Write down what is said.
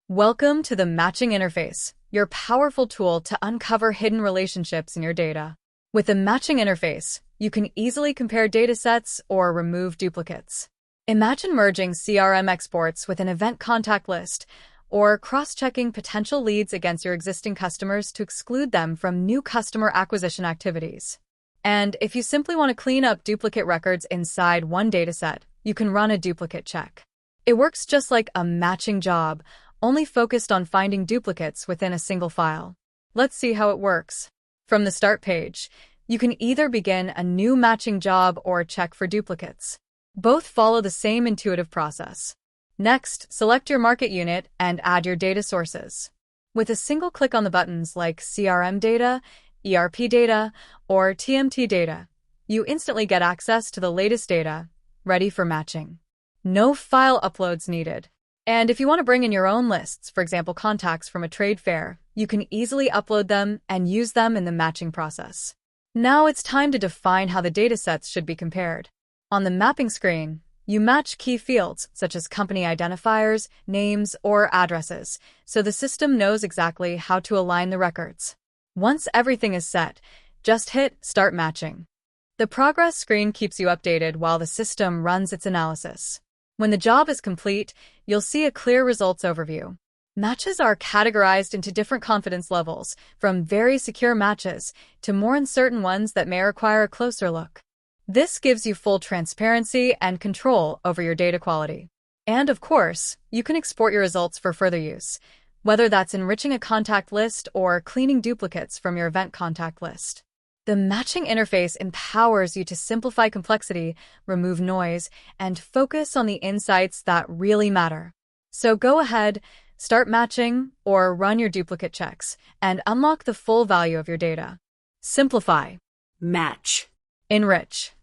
Welcome to the Matching Interface, your powerful tool to uncover hidden relationships in your data. With the Matching Interface, you can easily compare datasets or remove duplicates. Imagine merging CRM exports with an event contact list, or cross-checking potential leads against your existing customers to exclude them from new customer acquisition activities. And if you simply want to clean up duplicate records inside one dataset, you can run a duplicate check. It works just like a matching job, only focused on finding duplicates within a single file. Let's see how it works. From the start page, you can either begin a new matching job or check for duplicates. Both follow the same intuitive process. Next, select your market unit and add your data sources. With a single click on the buttons like CRM data, ERP data, or TMT data, you instantly get access to the latest data, ready for matching. No file uploads needed. And if you want to bring in your own lists, for example, contacts from a trade fair, you can easily upload them and use them in the matching process. Now it's time to define how the datasets should be compared. On the mapping screen, you match key fields such as company identifiers, names, or addresses, so the system knows exactly how to align the records. Once everything is set, just hit Start Matching. The progress screen keeps you updated while the system runs its analysis. When the job is complete, you'll see a clear results overview. Matches are categorized into different confidence levels, from very secure matches to more uncertain ones that may require a closer look. This gives you full transparency and control over your data quality. And of course, you can export your results for further use, whether that's enriching a contact list or cleaning duplicates from your event contact list. The matching interface empowers you to simplify complexity, remove noise, and focus on the insights that really matter. So go ahead, start matching, or run your duplicate checks, and unlock the full value of your data. Simplify. Match. Enrich.